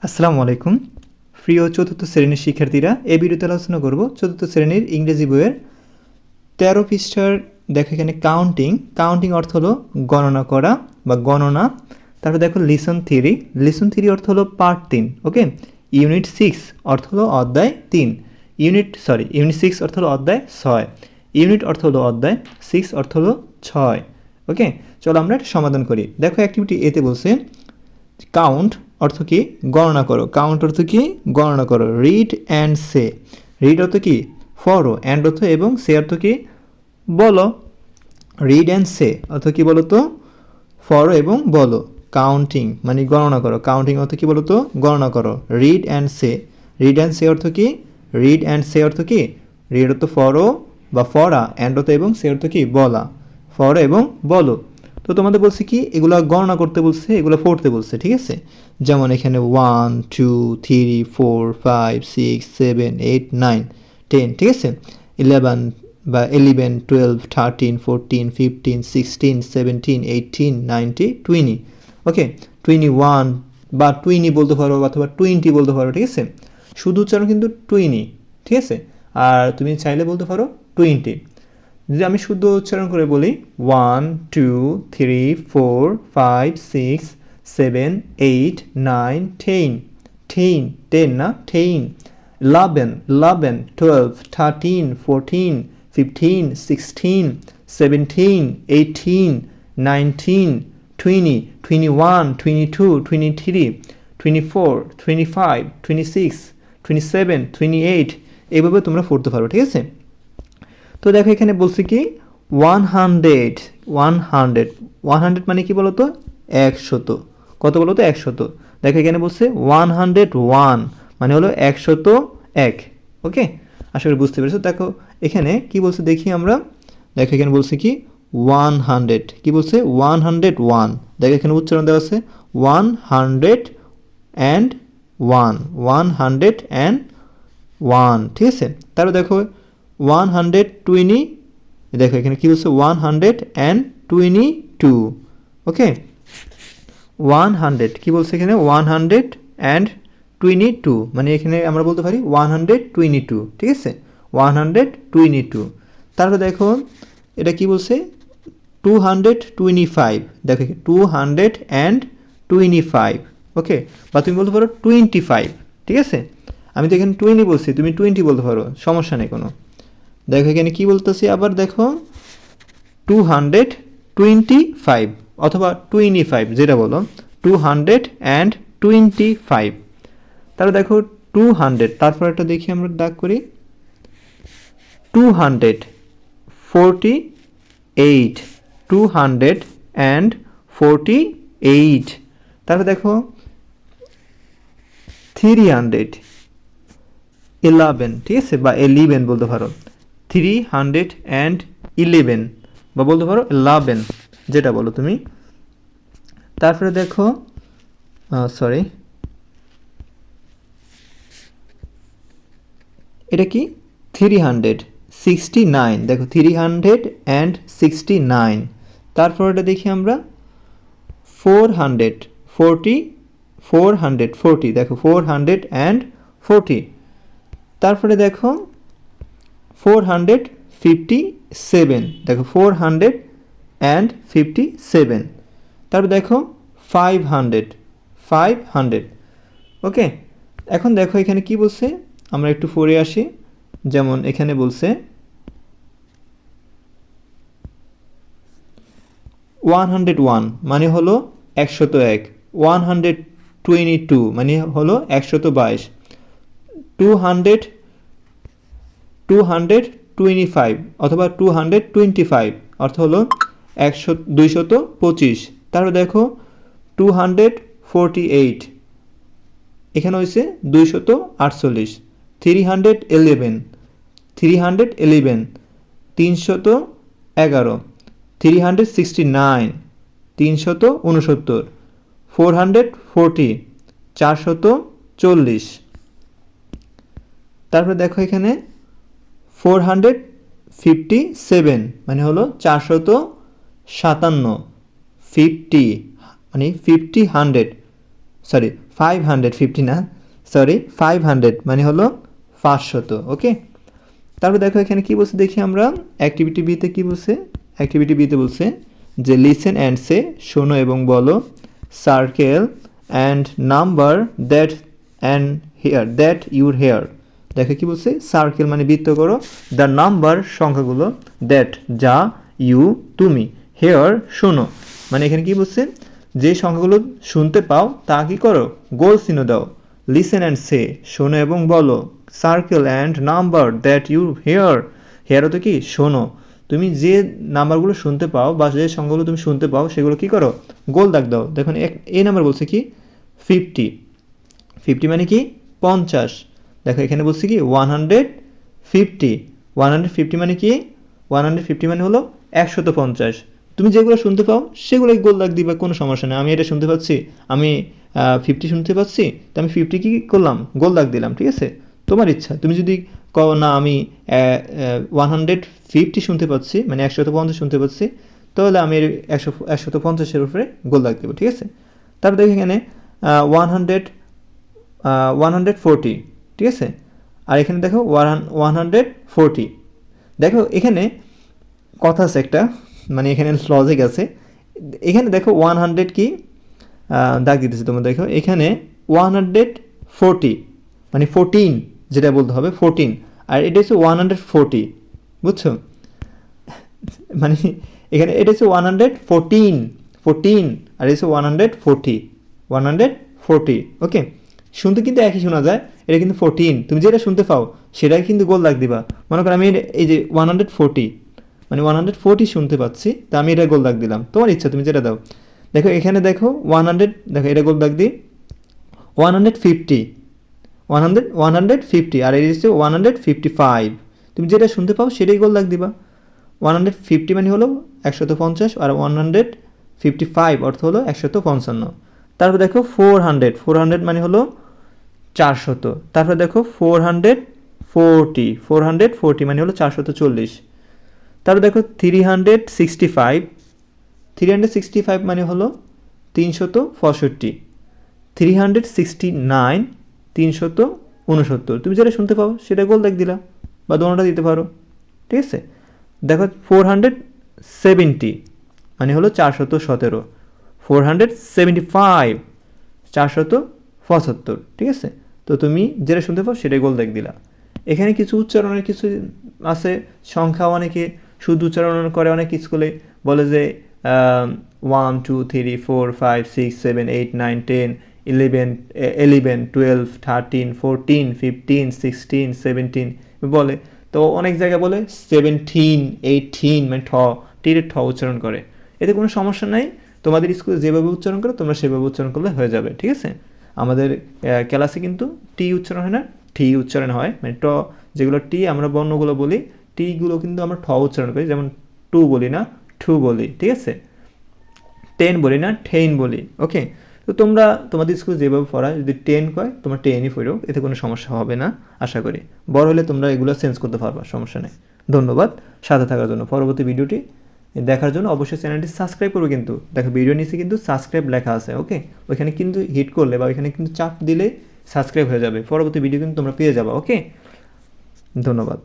আসসালামু আলাইকুম প্রিয় চতুর্থ শ্রেণীর শিক্ষার্থীরা এই ভিডিওতে আলোচনা করব চতুর্থ শ্রেণীর ইংরেজি বইয়ের 13 পৃষ্ঠার দেখো এখানে কাউন্টিং অর্থ হলো গণনা করা বা গণনা। তারপর দেখো লিসন 3 অর্থ হলো পার্ট 3। ওকে, ইউনিট 6 অর্থ হলো অধ্যায় 3। ইউনিট 6 অর্থ হলো অধ্যায় 6। ইউনিট অর্থ হলো অধ্যায়, 6 অর্থ হলো 6। ওকে, চলো আমরা এটা সমাধান করি। দেখো অ্যাক্টিভিটি এতে বলছে কাউন্ট অর্থ কি গণনা করো, কাউন্ট অর্থ কি গণনা করো। রিড অ্যান্ড সে, রিড অর্থ কি পড়ো, অ্যান্ড অর্থ এবং, সে অর্থ কি বলো। রিড অ্যান্ড সে অর্থ কি বলো তো পড়ো এবং বলো। কাউন্টিং মানে গণনা করো, কাউন্টিং অর্থ কি বলো তো গণনা করো। Read and say, read and say অর্থ কি, রিড অ্যান্ড সে অর্থ কি রিড অর্থ পড়ো বা পড়া, অ্যান্ড অর্থ এবং, সে অর্থ কি বলা, পড়ো এবং বলো। তো তোমাদের বলছে কি এগুলো গণনা করতে বলছে, এগুলো পড়তে বলছে, ঠিক আছে। যেমন এখানে 1 2 3 4 5 6 7 8 9 10, ঠিক আছে। 11 বা 11 12 13 14 15 16 17 18 19 20। ওকে, 21 বা 20 বলতে পারো অথবা 20 বলতে পারো, ঠিক আছে। শুধু উচ্চারণ কিন্তু 20, ঠিক আছে। আর তুমি চাইলে বলতে পারো 20। যদি আমি শুদ্ধ উচ্চারণ করে বলি 1 2 3 4 5 6 7 8 9 10, 10 না 10, 11 12 13 14 15 16 17 18 19 20 21 22 23 24 25 26 27 28 এইভাবে তোমরা পড়তে পারো, ঠিক আছে। তো দেখো এখানে বলছে কি 100 মানে কি বলতো 100। কত বলতো 100। দেখো এখানে বলছে 101 মানে হলো 101। ওকে, আশা করি বুঝতে পেরেছো। দেখো এখানে কি বলছে দেখি আমরা। দেখো এখানে বলছে কি 100, কি বলছে 101। দেখো এখানে উচ্চারণ দেওয়া আছে 101, ঠিক আছে। তারপর দেখো 120, দেখো এখানে কি বলছে 122। ওকে, 100 কি বলছে এখানে 122, মানে এখানে আমরা বলতে পারি 122, ঠিক আছে 122। তারপর দেখো এটা কি বলছে 225, দেখো 225। ওকে, বা তুমি বলতে পারো 25, ঠিক আছে। আমি তো এখানে 20 বলছি, তুমি 20 বলতে পারো, সমস্যা নেই কোনো। দেখো এখানে কি বলতেছি আবার দেখো 225 অথবা 25 যেটা বলো 225। তাহলে দেখো 200, তারপর একটা দেখি আমরা দাগ করি 248, 248। তারপর দেখো 311, ঠিক আছে, বা 11 বলতে পারো 311 বা বলতে পারো 11, যেটা বলো তুমি। তারপরে দেখো এটা কি 369, দেখো 369। তারপর এটা দেখি আমরা 440, দেখো 440। তারপরে দেখো 457, দেখো 457। তারপর দেখো 500। ওকে, এখন দেখো এখানে কি বলছে আমরা একটু পড়ে আসি। যেমন এখানে বলছে 101 মানে হলো 101, 122 মানে হলো 122, 225 অথবা 225 অর্থ হলো 225। তারপর দেখো 248, এখানে হয়েছে 248, 311, 311, 311, 369, 369, 440, 440। তারপর দেখো এখানে 457 মানে হলো 457, 50 মানে 50 100, সরি 550 না, সরি 500 মানে হলো 500, ওকে। তারপর দেখো এখানে কি বলছে দেখি আমরা, অ্যাক্টিভিটি বিতে কি বলছে, অ্যাক্টিভিটি বিতে বলছে যে লিসেন অ্যান্ড সে, শোনো এবং বলো, circle and number that and hear, that your hear. দেখো কি বলছে, সার্কেল মানে বৃত্ত করো, দ্য নাম্বার সংখ্যাগুলো, দ্যাট যা, ইউ তুমি, হেয়ার শোনো, মানে এখানে কি বলছে যে সংখ্যাগুলো শুনতে পাও তা কি করো, গোল চিহ্ন দাও। লিসেন অ্যান্ড সে, শোনো এবং বলো, circle and number that you hear, হেয়ারও তো কি শোনো, তুমি যে নাম্বারগুলো শুনতে পাও বা যে সংখ্যাগুলো তুমি শুনতে পাও সেগুলো কি করো, গোল দাগ দাও। দেখুন এই নাম্বার বলছে কি 50, 50 মানে কি 50। দেখো এখানে বলছে কি 150, 150 মানে কি, 150 মানে হলো 150। তুমি যেগুলো শুনতে পাও সেগুলোই গোল দাগ দিবা, কোনো সমস্যা নেই। আমি এটা শুনতে পাচ্ছি, আমি 50 শুনতে পাচ্ছি, তো আমি 50 কি করলাম, গোল দাগ দিলাম, ঠিক আছে। তোমার ইচ্ছা, তুমি যদি কও না আমি 150 শুনতে পাচ্ছি, মানে 150 শুনতে পাচ্ছি, তাহলে আমি 150-এর উপরে গোল দাগ দেবো, ঠিক আছে। তারপর দেখো এখানে 140, ঠিক আছে। আর এখানে দেখো 140, দেখো এখানে কথা আছে একটা, মানে এখানে লজিক আছে। এখানে দেখো 100 কি দাগ দিতেছে, তোমরা দেখো এখানে 140 মানে 14 যেটা বলতে হবে 14, আর এটা হচ্ছে 140, বুঝছো, মানে এখানে এটা হচ্ছে 114, আর এটা হচ্ছে 140, ওকে। শুনতে কিন্তু একই শোনা যায়, এটা কিন্তু 14, তুমি যেটা শুনতে পাও সেটাই কিন্তু গোল দাগ দিবা। মনে করো আমি এই যে 140 মানে 140 শুনতে পাচ্ছি, তা আমি এটা গোল দাগ দিলাম, তোমার ইচ্ছা তুমি যেটা দাও। দেখো এখানে দেখো 100, দেখো এটা গোল দাগ দিই, 150, 150, আর এটা হচ্ছে 155, তুমি যেটা শুনতে পাও সেটাই গোল দাগ দিবা। 150 মানে হলো 150, আর 155 অর্থ হলো 155। তারপর দেখো 400 মানে হলো 400। তারপর দেখো 440 মানে হলো 440। তারপর দেখো 365 মানে হলো 365, 369 369, তুমি যেটা শুনতে পাও সেটা গোল দাগ দিলা, বা দোনোটা দিতে পারো, ঠিক আছে। দেখো 470 মানে হলো 417, 475 475, ঠিক আছে। তো তুমি যেটা শুনতে পাও সেটাই গোল দাগ দিলা। এখানে কিছু উচ্চারণের কিছু আছে, সংখ্যা অনেকে শুদ্ধ উচ্চারণ করে, অনেক স্কুলে বলে যে 1 2 3 4 5 6 7 8 9 10 11 12 13 14 15 16 17 বলে, তো অনেক জায়গায় বলে 17 18, মানে টির ঠ উচ্চারণ করে, এতে কোনো সমস্যা নাই। তোমাদের স্কুলে যেভাবে উচ্চারণ করে তোমরা সেভাবে উচ্চারণ করলে হয়ে যাবে, ঠিক আছে। আমাদের ক্লাসে কিন্তু টি উচ্চারণ হয় না, টি উচ্চারণ হয়, মানে ট, যেগুলো টি আমরা বর্ণগুলো বলি, টিগুলো কিন্তু আমরা ঠ উচ্চারণ করি, যেমন টু বলি না, ঠু বলি, ঠিক আছে। টেন বলি না, ঠেইন বলি, ওকে। তো তোমরা তোমাদের স্কুলে যেভাবে পড়ায়, যদি টেন কয় তোমরা টেনই পড়ো, এতে কোনো সমস্যা হবে না আশা করি। বড় হলে তোমরা এগুলো চেঞ্জ করতে পারবা, সমস্যা নেই। ধন্যবাদ সাথে থাকার জন্য। পরবর্তী ভিডিওটি দেখার জন্য অবশ্যই চ্যানেলটি সাবস্ক্রাইব করবে, কিন্তু দেখো ভিডিও নিচে কিন্তু সাবস্ক্রাইব লেখা আছে, ওকে। ওইখানে কিন্তু হিট করলে বা ওইখানে কিন্তু চাপ দিলে সাবস্ক্রাইব হয়ে যাবে, পরবর্তী ভিডিও কিন্তু তোমরা পেয়ে যাবে, ওকে। ধন্যবাদ।